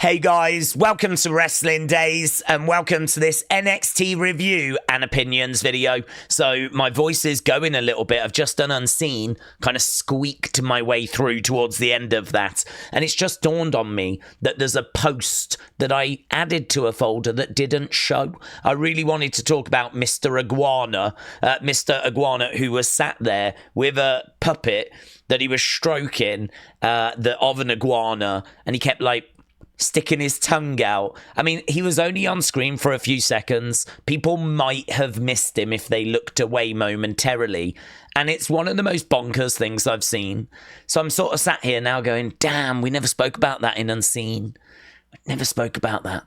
Hey guys, welcome to Wrestling Daze and welcome to this NXT review and opinions video. So my voice is going a little bit. I've just done Unseen, kind of squeaked my way through towards the end of that. And it's just dawned on me that there's a post that I added to a folder that didn't show. I really wanted to talk about Mr. Iguana, who was sat there with a puppet that he was stroking of an iguana, and he kept sticking his tongue out. I mean, he was only on screen for a few seconds. People might have missed him if they looked away momentarily. And it's one of the most bonkers things I've seen. So I'm sort of sat here now going, damn, we never spoke about that in Unseen. Never spoke about that.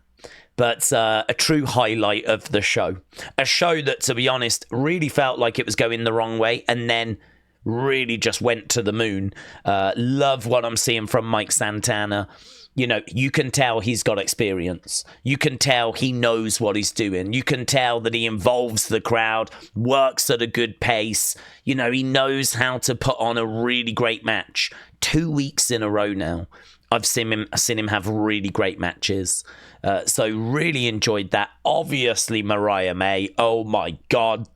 But a true highlight of the show. A show that, to be honest, really felt like it was going the wrong way and then really just went to the moon. Love what I'm seeing from Mike Santana. You know, you can tell he's got experience. You can tell he knows what he's doing. You can tell that he involves the crowd, works at a good pace. You know, he knows how to put on a really great match. 2 weeks in a row now, I've seen him have really great matches. So really enjoyed that. Obviously, Mariah May. Oh my God.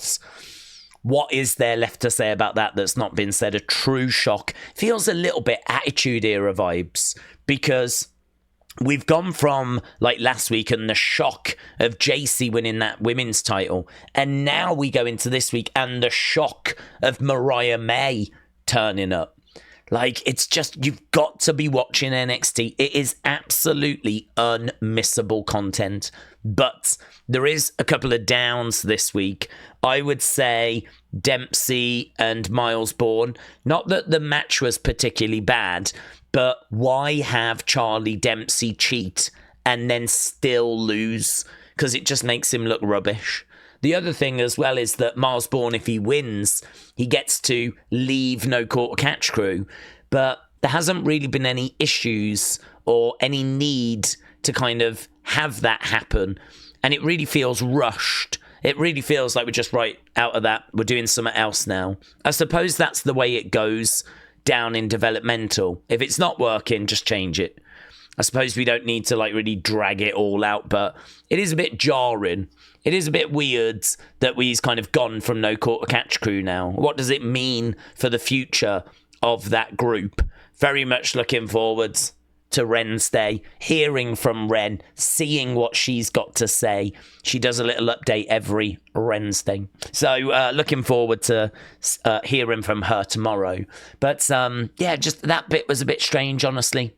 What is there left to say about that that's not been said? A true shock. Feels a little bit Attitude Era vibes, because we've gone from last week and the shock of JC winning that women's title, and now we go into this week and the shock of Mariah May turning up. It's just, you've got to be watching NXT. It is absolutely unmissable content. But there is a couple of downs this week. I would say Dempsey and Myles Borne. Not that the match was particularly bad, but why have Charlie Dempsey cheat and then still lose? Because it just makes him look rubbish. The other thing as well is that Myles Borne, if he wins, he gets to leave No Quarter Catch Crew. But there hasn't really been any issues or any need to kind of have that happen. And it really feels rushed. It really feels like we're just right out of that. We're doing something else now. I suppose that's the way it goes down in developmental. If it's not working, just change it. I suppose we don't need to really drag it all out, but it is a bit jarring. It is a bit weird that we've kind of gone from No Quarter Catch Crew now. What does it mean for the future of that group? Very much looking forwards to Wednesday, hearing from Ren, seeing what she's got to say. She does a little update every Wednesday. So looking forward to hearing from her tomorrow. But just that bit was a bit strange, honestly.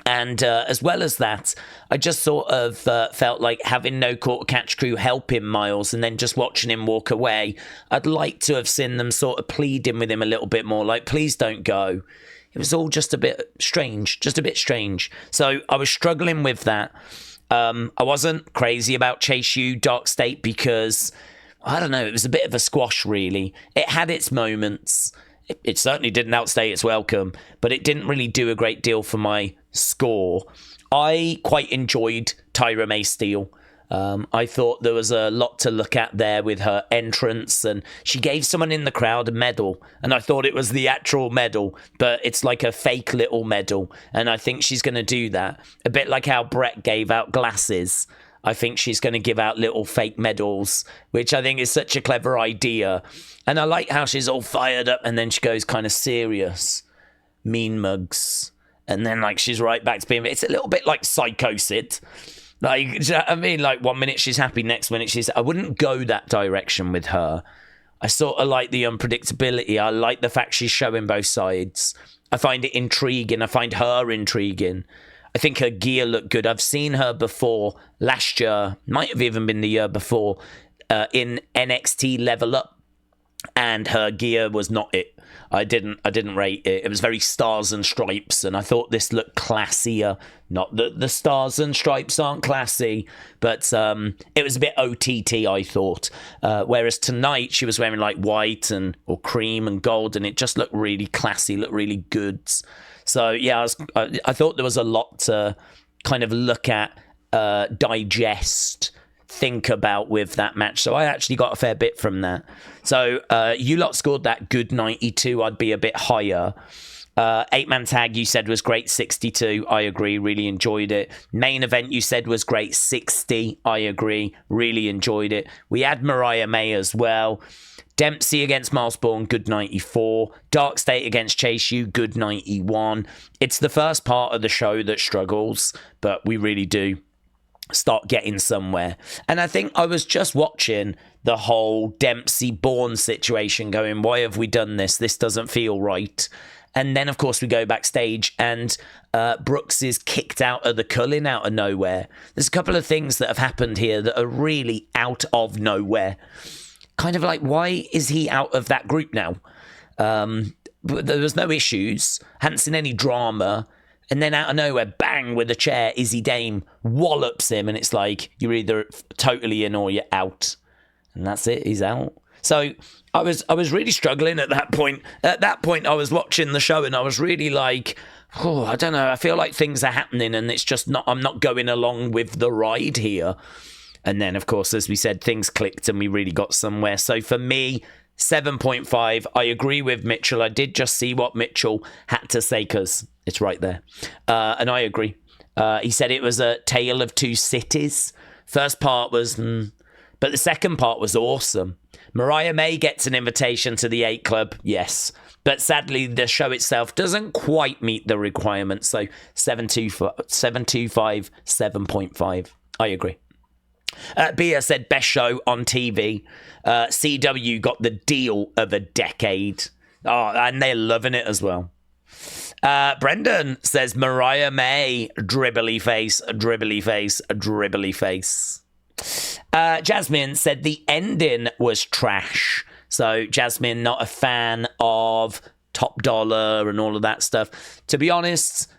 And as well as that, I just sort of felt like having No Quarter Catch Crew helping Myles and then just watching him walk away. I'd like to have seen them sort of pleading with him a little bit more, please don't go. It was all just a bit strange, So I was struggling with that. I wasn't crazy about Chase U Dark State because, I don't know, it was a bit of a squash, really. It had its moments. It certainly didn't outstay its welcome, but it didn't really do a great deal for my score. I quite enjoyed Tyra May Steele. I thought there was a lot to look at there with her entrance, and she gave someone in the crowd a medal, and I thought it was the actual medal, but it's like a fake little medal, and I think she's going to do that. A bit like how Brett gave out glasses. I think she's going to give out little fake medals, which I think is such a clever idea. And I like how she's all fired up and then she goes kind of serious. Mean mugs. And then she's right back to being... It's a little bit like Psycho Sid. Do you know what I mean? 1 minute she's happy, next minute she's... I wouldn't go that direction with her. I sort of like the unpredictability. I like the fact she's showing both sides. I find it intriguing. I find her intriguing. I think her gear looked good. I've seen her before last year, might have even been the year before, in NXT Level Up, and her gear was not it. I didn't rate it. It was very stars and stripes, and I thought this looked classier. Not that the stars and stripes aren't classy, but it was a bit OTT, I thought. Whereas tonight she was wearing white or cream and gold, and it just looked really classy, looked really good. So yeah, I thought there was a lot to kind of look at, digest, think about with that match. So I actually got a fair bit from that. So you lot scored that good 92. I'd be a bit higher. 8-man tag you said was great, 62. I agree, really enjoyed it. Main event you said was great, 60. I agree, really enjoyed it. We had Mariah May as well. Dempsey against Myles, Borne, good 94. Dark State against Chase U, good 91. It's the first part of the show that struggles, but we really do start getting somewhere. And I think I was just watching the whole Dempsey Borne situation going, why have we done this? This doesn't feel right. And then, of course, we go backstage and Brooks is kicked out of the Cullen out of nowhere. There's a couple of things that have happened here that are really out of nowhere. Kind of like, why is he out of that group now? There was no issues. Hadn't seen any drama. And then out of nowhere, bang, with a chair, Izzy Dame wallops him. And it's like, you're either totally in or you're out. And that's it. He's out. So I was really struggling at that point. At that point, I was watching the show and I was really like, oh, I don't know. I feel like things are happening and it's just not, I'm not going along with the ride here. And then, of course, as we said, things clicked and we really got somewhere. So for me, 7.5. I agree with Mitchell. I did just see what Mitchell had to say because it's right there. And I agree. He said it was a tale of two cities. First part was, but the second part was awesome. Mariah May gets an invitation to the 8 Club, yes. But sadly, the show itself doesn't quite meet the requirements. So 7.25, 7.5. I agree. Bia said best show on TV. CW got the deal of a decade. Oh, and they're loving it as well. Brendan says Mariah May, dribbly face, dribbly face, dribbly face. Jasmine said the ending was trash. So Jasmine, not a fan of Top Dollar and all of that stuff. To be honest,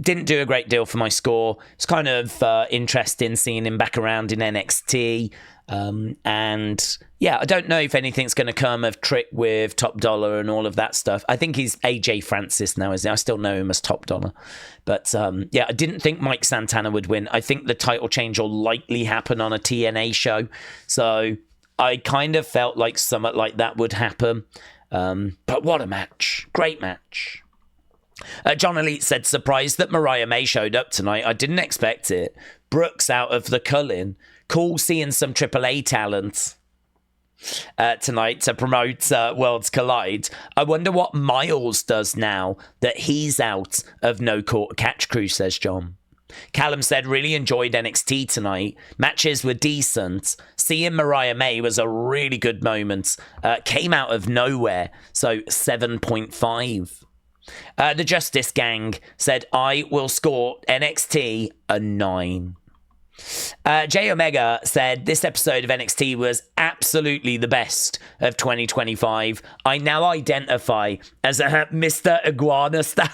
didn't do a great deal for my score. It's kind of interesting seeing him back around in NXT. And yeah, I don't know if anything's going to come of Trick with Top Dollar and all of that stuff. I think he's AJ Francis now, isn't he? I still know him as Top Dollar. But yeah, I didn't think Mike Santana would win. I think the title change will likely happen on a TNA show. So I kind of felt like something like that would happen. But what a match. Great match. John Elite said, surprised that Mariah May showed up tonight. I didn't expect it. Brooks out of the Cullen. Cool seeing some AAA talent tonight to promote Worlds Collide. I wonder what Myles does now that he's out of No Court Catch Crew, says John. Callum said, really enjoyed NXT tonight. Matches were decent. Seeing Mariah May was a really good moment. Came out of nowhere, so 7.5. The Justice Gang said, I will score NXT a 9. J Omega said, this episode of NXT was absolutely the best of 2025. I now identify as a Mr. Iguana stan.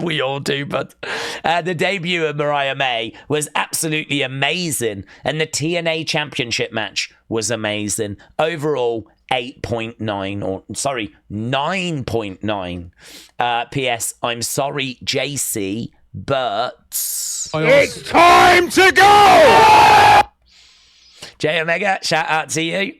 We all do, but the debut of Mariah May was absolutely amazing. And the TNA Championship match was amazing. Overall, 8.9, or sorry, 9.9. P.S. I'm sorry, JC, but it's time to go! J Omega, shout out to you.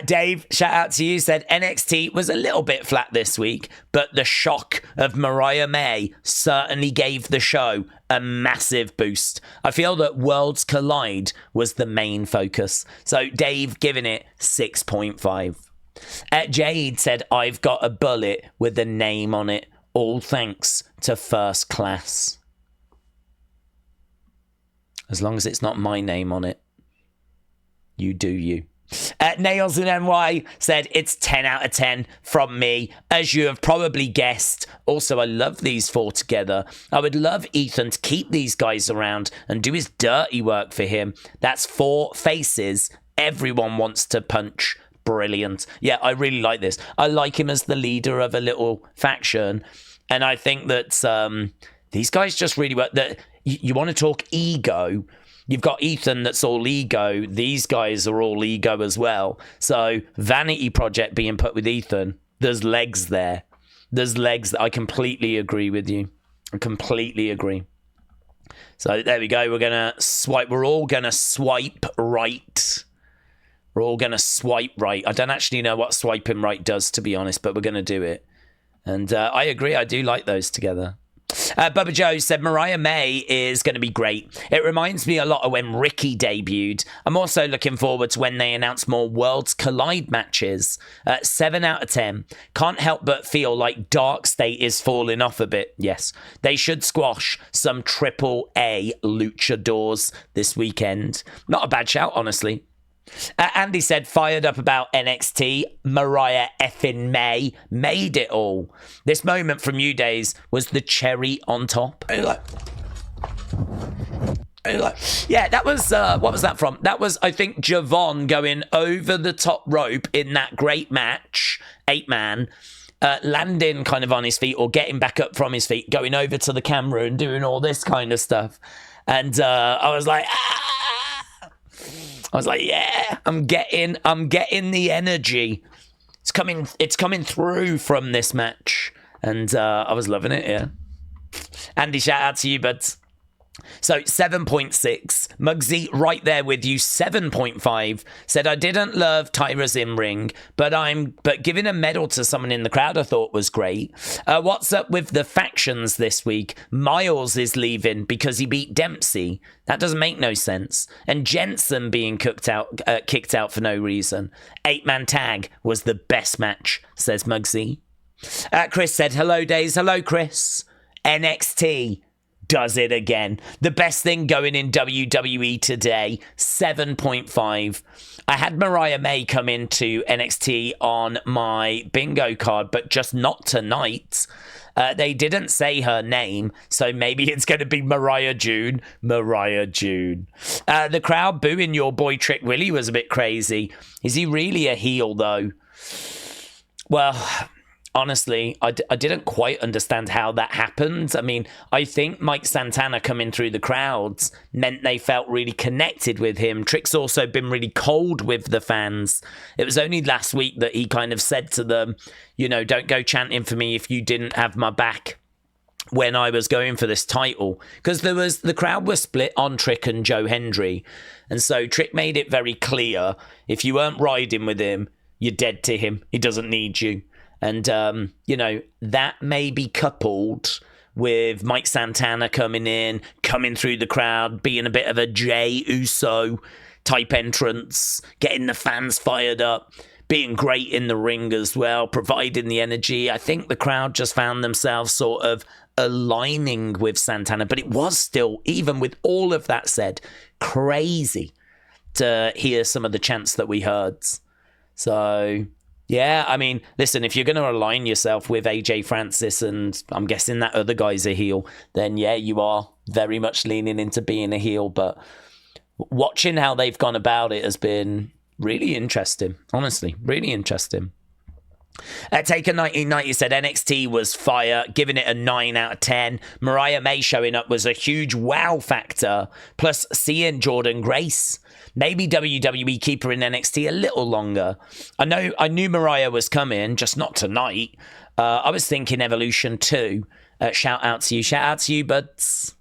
Dave, shout out to you, said NXT was a little bit flat this week, but the shock of Mariah May certainly gave the show a massive boost. I feel that Worlds Collide was the main focus. So Dave giving it 6.5. Jade said, I've got a bullet with a name on it. All thanks to First Class. As long as it's not my name on it. You do you. Nails in NY said it's 10 out of 10 from me, as you have probably guessed. Also, I love these four together. I would love Ethan to keep these guys around and do his dirty work for him. That's 4 faces everyone wants to punch. Brilliant. Yeah, I really like this. I like him as the leader of a little faction, and I think that these guys just really work. That you want to talk ego. You've got Ethan that's all ego. These guys are all ego as well. So Vanity Project being put with Ethan, there's legs there. There's legs. I completely agree with you. I completely agree. So there we go. We're going to swipe. We're all going to swipe right. We're all going to swipe right. I don't actually know what swiping right does, to be honest, but we're going to do it. And I agree. I do like those together. Bubba Joe said Mariah May is going to be great. It reminds me a lot of when Ricky debuted. I'm also looking forward to when they announce more Worlds Collide matches. 7 out of 10. Can't help but feel like Dark State is falling off a bit. Yes, they should squash some AAA luchadors this weekend. Not a bad shout, honestly. Andy said, fired up about NXT. Mariah effing May made it all. This moment from you Daze was the cherry on top. Yeah, that was, what was that from? That was, I think, Javon going over the top rope in that great match, 8-man, landing kind of on his feet or getting back up from his feet, going over to the camera and doing all this kind of stuff. And I was like, yeah, I'm getting the energy. It's coming through from this match. And I was loving it, yeah. Andy, shout out to you, bud. So 7.6. Muggsy, right there with you. 7.5. Said, I didn't love Tyra's in-ring, but giving a medal to someone in the crowd I thought was great. What's up with the factions this week? Myles is leaving because he beat Dempsey. That doesn't make no sense. And Jensen being kicked out for no reason. 8-man tag was the best match, says Muggsy. Chris said, hello, Daze. Hello, Chris. NXT does it again. The best thing going in WWE today, 7.5. I had Mariah May come into NXT on my bingo card, but just not tonight. They didn't say her name, so maybe it's going to be Mariah June. Mariah June. The crowd booing your boy Trick Willie was a bit crazy. Is he really a heel, though? Well, honestly, I didn't quite understand how that happened. I mean, I think Mike Santana coming through the crowds meant they felt really connected with him. Trick's also been really cold with the fans. It was only last week that he kind of said to them, you know, don't go chanting for me if you didn't have my back when I was going for this title. Because the crowd was split on Trick and Joe Hendry. And so Trick made it very clear, if you weren't riding with him, you're dead to him. He doesn't need you. And, you know, that may be coupled with Mike Santana coming through the crowd, being a bit of a Jey Uso type entrance, getting the fans fired up, being great in the ring as well, providing the energy. I think the crowd just found themselves sort of aligning with Santana. But it was still, even with all of that said, crazy to hear some of the chants that we heard. So yeah, I mean, listen, if you're going to align yourself with AJ Francis and I'm guessing that other guy's a heel, then yeah, you are very much leaning into being a heel. But watching how they've gone about it has been really interesting. Honestly, really interesting. Taker 1990 said NXT was fire, giving it a 9 out of 10. Mariah May showing up was a huge wow factor. Plus seeing Jordan Grace. Maybe WWE keep her in NXT a little longer. I knew Mariah was coming, just not tonight. I was thinking Evolution 2. Shout out to you, buds.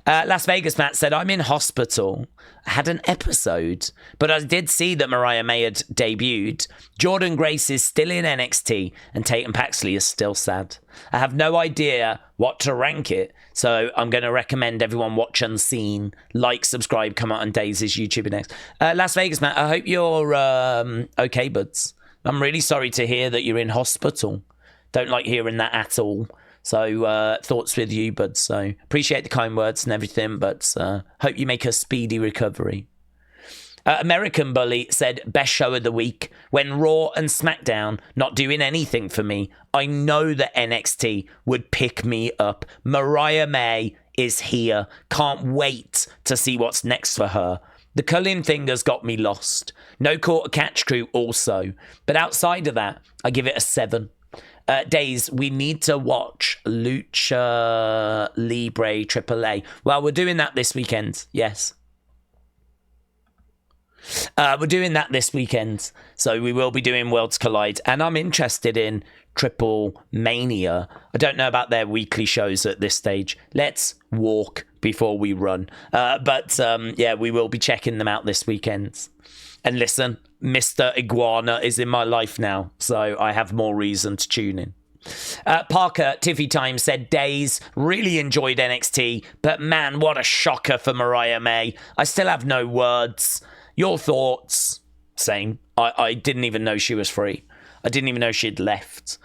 Las Vegas Matt said, I'm in hospital. I had an episode, but I did see that Mariah May had debuted. Jordan Grace is still in NXT, and Tatum Paxley is still sad. I have no idea what to rank it, so I'm going to recommend everyone watch Unseen, like, subscribe, come out on Daze's YouTube next. Las Vegas Matt, I hope you're okay, buds. I'm really sorry to hear that you're in hospital. Don't like hearing that at all. So thoughts with you, bud. So appreciate the kind words and everything, but hope you make a speedy recovery. American Bully said, best show of the week. When Raw and SmackDown not doing anything for me, I know that NXT would pick me up. Mariah May is here. Can't wait to see what's next for her. The culling thing has got me lost. No Quarter Catch Crew also. But outside of that, I give it a 7. Daze, we need to watch Lucha Libre AAA. Well, we're doing that this weekend. Yes. We're doing that this weekend. So we will be doing Worlds Collide. And I'm interested in Triple Mania. I don't know about their weekly shows at this stage. Let's walk before we run. But yeah, we will be checking them out this weekend. And listen, Mr. Iguana is in my life now, so I have more reason to tune in. Parker, Tiffy Time said, Daze, really enjoyed NXT, but man, what a shocker for Mariah May. I still have no words. Your thoughts? Same. I didn't even know she was free. I didn't even know she'd left.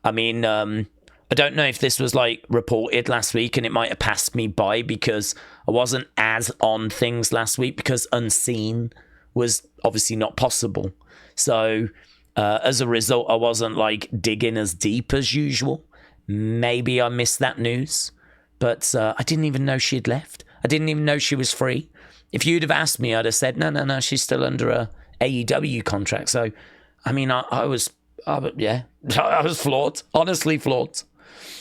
I mean, I don't know if this was like reported last week and it might have passed me by because I wasn't as on things last week because Unseen was obviously not possible. So as a result, I wasn't like digging as deep as usual. Maybe I missed that news, but I didn't even know she'd left. I didn't even know she was free. If you'd have asked me, I'd have said, no, she's still under a AEW contract. So, I mean, I was flawed, honestly flawed.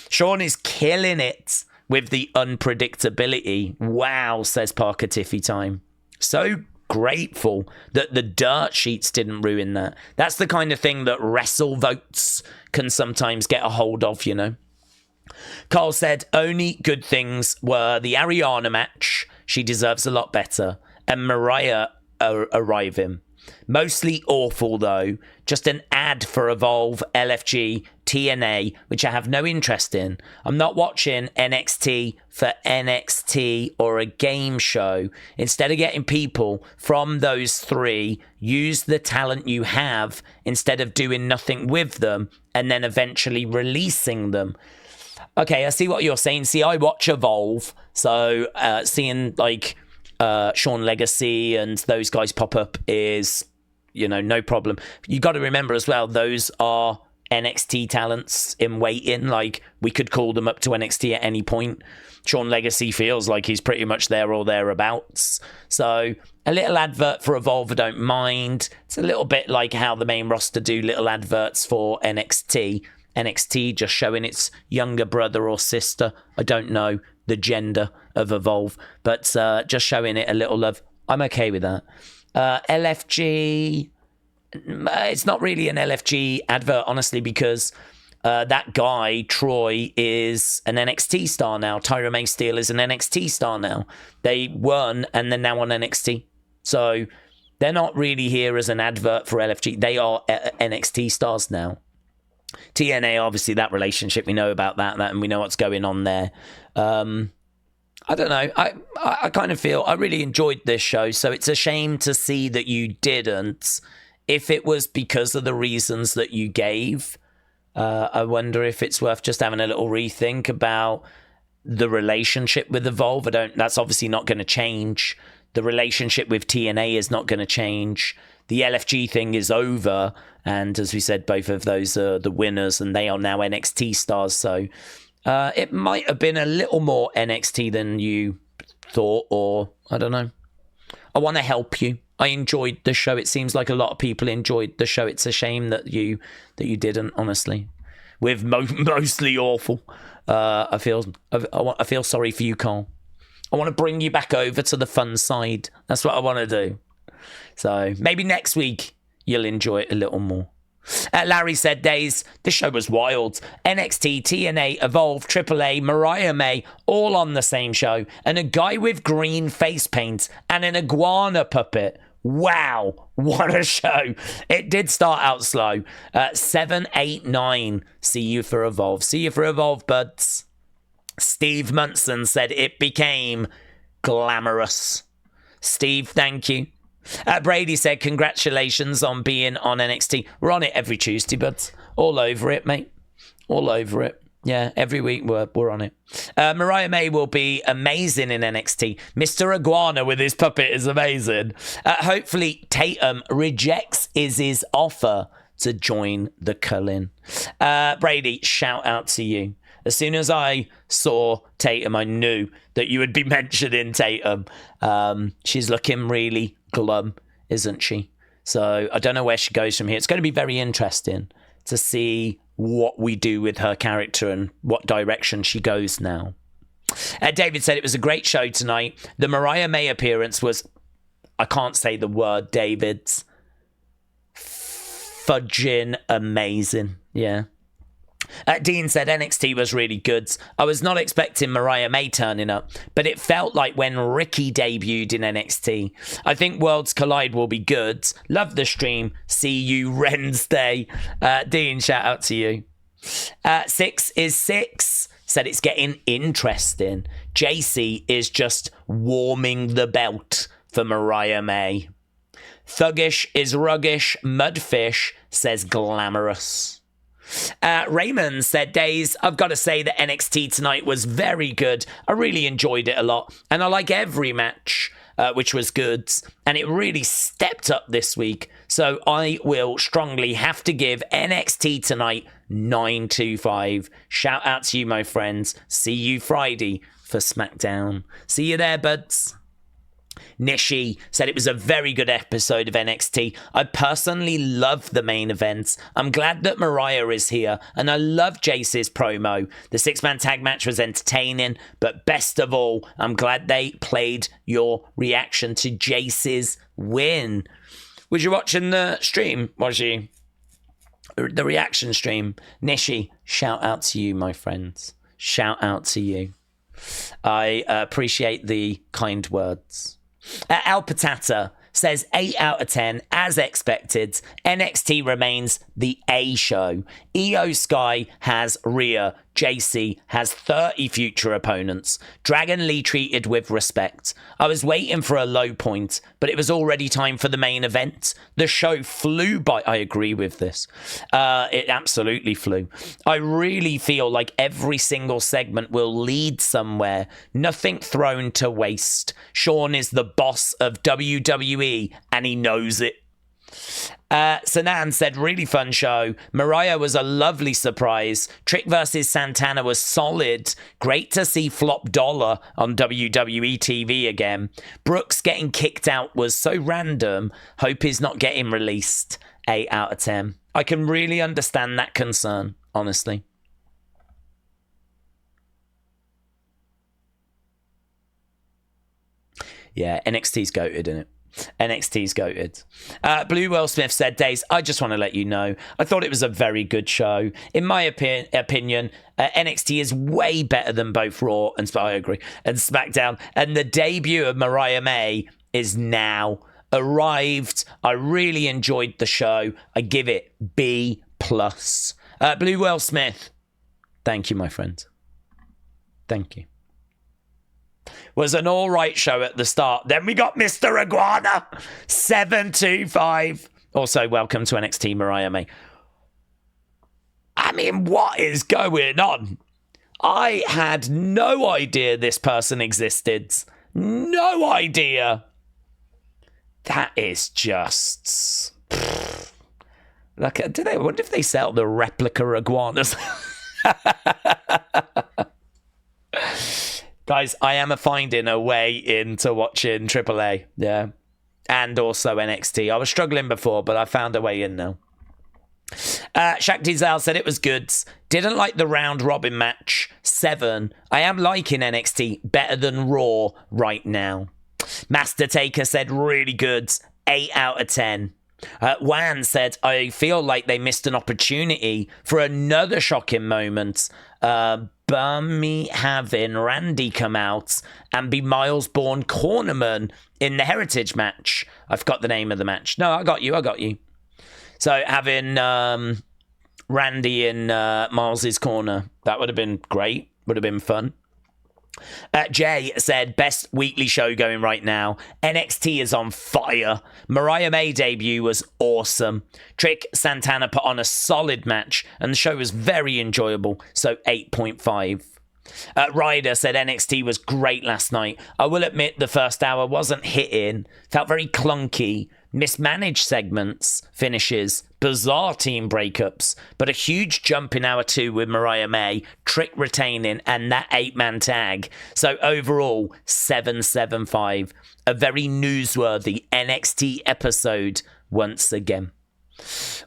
Sean is killing it with the unpredictability. Wow, says Parker Tiffy Time. So grateful that the dirt sheets didn't ruin that. That's the kind of thing that wrestle votes can sometimes get a hold of, you know. Carl said, only good things were the Arianna match. She deserves a lot better. And Mariah arriving. Mostly awful, though. Just an ad for Evolve, LFG, TNA, which I have no interest in. I'm not watching NXT for NXT or a game show. Instead of getting people from those three, use the talent you have instead of doing nothing with them and then eventually releasing them. Okay, I see what you're saying. See, I watch Evolve, so seeing like Sean Legacy and those guys pop up is, you know, no problem. You got to remember as well, those are NXT talents in waiting. Like, we could call them up to NXT at any point. Sean Legacy feels like he's pretty much there or thereabouts. So a little advert for Evolve, I don't mind. It's a little bit like how the main roster do little adverts for NXT. NXT just showing its younger brother or sister. I don't know the gender of Evolve, but just showing it a little love. I'm okay with that. LFG, it's not really an LFG advert, honestly, because that guy, Troy, is an NXT star now. Tyra May Steele is an NXT star now. They won and they're now on NXT. So they're not really here as an advert for LFG. They are NXT stars now. TNA, obviously, that relationship, we know about that and we know what's going on there. I don't know. I kind of feel I really enjoyed this show, so it's a shame to see that you didn't. If it was because of the reasons that you gave, I wonder if it's worth just having a little rethink about the relationship with Evolve. That's obviously not going to change. The relationship with TNA is not going to change. The LFG thing is over, and as we said, both of those are the winners, and they are now NXT stars. So it might have been a little more NXT than you thought, or I don't know. I want to help you. I enjoyed the show. It seems like a lot of people enjoyed the show. It's a shame that you didn't, honestly. With mostly awful. I feel sorry for you, Carl. I want to bring you back over to the fun side. That's what I want to do. So maybe next week you'll enjoy it a little more. Larry said, Daze, this show was wild. NXT, TNA, Evolve, AAA, Mariah May, all on the same show. And a guy with green face paint and an iguana puppet. Wow, what a show. It did start out slow. 7, 8, 9. See you for Evolve. See you for Evolve, buds. Steve Munson said it became glamorous. Steve, thank you. Brady said, congratulations on being on NXT. We're on it every Tuesday, buds. All over it, mate. All over it. Yeah, every week we're on it. Mariah May will be amazing in NXT. Mr. Iguana with his puppet is amazing. Hopefully Tatum rejects Izzy's offer to join the Cullen. Brady, shout out to you. As soon as I saw Tatum, I knew that you would be mentioning Tatum. She's looking really glum, isn't she? So I don't know where she goes from here. It's going to be very interesting to see what we do with her character and what direction she goes now. David said it was a great show tonight. The Mariah May appearance was, I can't say the word, David's, fudging amazing. Yeah. Dean said NXT was really good. I was not expecting Mariah May turning up, but it felt like when Ricky debuted in NXT. I think Worlds Collide will be good. Love the stream. See you Wednesday. Dean, shout out to you. 6 is 6. Said it's getting interesting. JC is just warming the belt for Mariah May. Thuggish is ruggish. Mudfish says glamorous. Raymond said, Daze, I've got to say that NXT tonight was very good. I really enjoyed it a lot. And I like every match, which was good. And it really stepped up this week. So I will strongly have to give NXT tonight 925. Shout out to you, my friends. See you Friday for SmackDown. See you there, buds. Nishi said it was a very good episode of NXT. I personally love the main event. I'm glad that Mariah is here, and I love Jace's promo. The 6-man tag match was entertaining, but best of all, I'm glad they played your reaction to Jace's win. Was you watching the stream? Was you? The reaction stream? Nishi, shout out to you, my friends. Shout out to you. I appreciate the kind words. Al Patata says 8 out of 10, as expected. NXT remains the A show. Io Sky has Rhea. JC has 30 future opponents. Dragon Lee treated with respect. I was waiting for a low point, but it was already time for the main event. The show flew by. I agree with this. It absolutely flew. I really feel like every single segment will lead somewhere. Nothing thrown to waste. Sean is the boss of WWE, and he knows it. Sanan said, really fun show. Mariah was a lovely surprise. Trick versus Santana was solid. Great to see Flop Dollar on WWE TV again. Brooks getting kicked out was so random. Hope he's not getting released. 8 out of 10. I can really understand that concern, honestly. Yeah, NXT's goated, isn't it? NXT's goated. Blue Will Smith said, Daze, I just want to let you know, I thought it was a very good show. In my opinion, NXT is way better than both Raw and I agree, and SmackDown. And the debut of Mariah May is now arrived. I really enjoyed the show. I give it B+. Blue Will Smith, thank you, my friend. Thank you. Was an all right show at the start. Then we got Mr. Iguana, 725. Also, welcome to NXT, Mariah May. I mean, what is going on? I had no idea this person existed. No idea. That is just... Like, I wonder if they sell the replica iguanas. Guys, I am finding a way into watching AAA, yeah, and also NXT. I was struggling before, but I found a way in now. Shaq Diesel said it was good. Didn't like the round robin match. 7. I am liking NXT better than Raw right now. Master Taker said really good. 8 out of 10. Wan said, I feel like they missed an opportunity for another shocking moment. Bummy having Randy come out and be Myles Borne cornerman in the Heritage match. I forgot the name of the match. No, I got you. So having Randy in Miles's corner, that would have been great. Would have been fun. Jay said, best weekly show going right now. NXT is on fire. Mariah May debut was awesome. Trick Santana put on a solid match and the show was very enjoyable, so 8.5. Ryder said NXT was great last night. I will admit the first hour wasn't hitting, felt very clunky, mismanaged segments, finishes, bizarre team breakups, but a huge jump in hour 2 with Mariah May, Trick retaining, and that 8-man tag. So overall, 775. A very newsworthy NXT episode once again.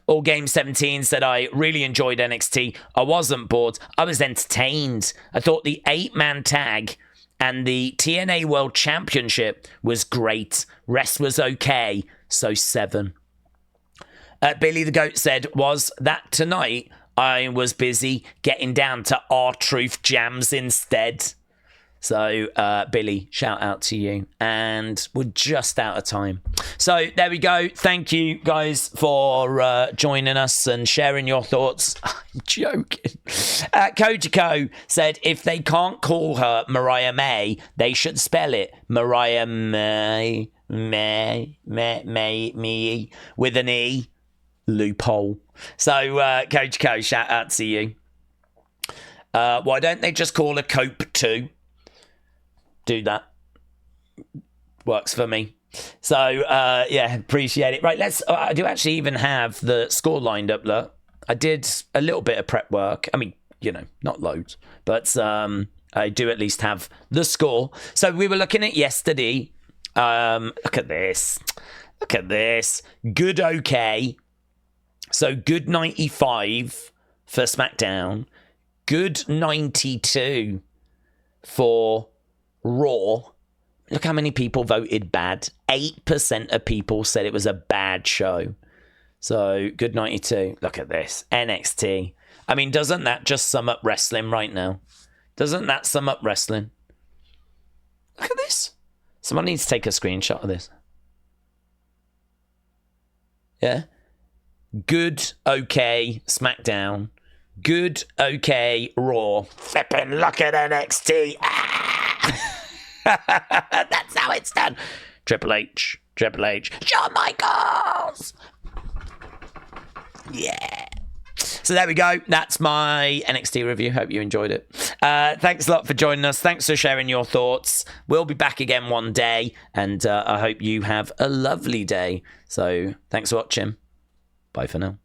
All Game 17 said, I really enjoyed NXT. I wasn't bored. I was entertained. I thought the 8-man tag and the TNA World Championship was great. Rest was okay. So 7. Billy the Goat said, was that tonight? I was busy getting down to R-Truth jams instead. So, Billy, shout out to you. And we're just out of time. So, there we go. Thank you, guys, for joining us and sharing your thoughts. I'm joking. Kojiko said if they can't call her Mariah May, they should spell it Mariah May, with an E. Loophole. So, Kojiko, shout out to you. Why don't they just call her Cope 2? Do that. Works for me. So, yeah, appreciate it. Right, I do actually even have the score lined up, look. I did a little bit of prep work. I mean, not loads. But I do at least have the score. So, we were looking at yesterday. Look at this. Look at this. Good, okay. So, good 95 for SmackDown. Good 92 for Raw. Look how many people voted bad. 8% of people said it was a bad show. So, good 92. Look at this. NXT. I mean, doesn't that just sum up wrestling right now? Doesn't that sum up wrestling? Look at this. Someone needs to take a screenshot of this. Yeah. Good, okay, SmackDown. Good, okay, Raw. Flippin' look at NXT. Ah! That's how it's done. Triple H. Shawn Michaels. Yeah. So there we go. That's my NXT review. Hope you enjoyed it. Thanks a lot for joining us. Thanks for sharing your thoughts. We'll be back again one day, and I hope you have a lovely day. So thanks for watching. Bye for now.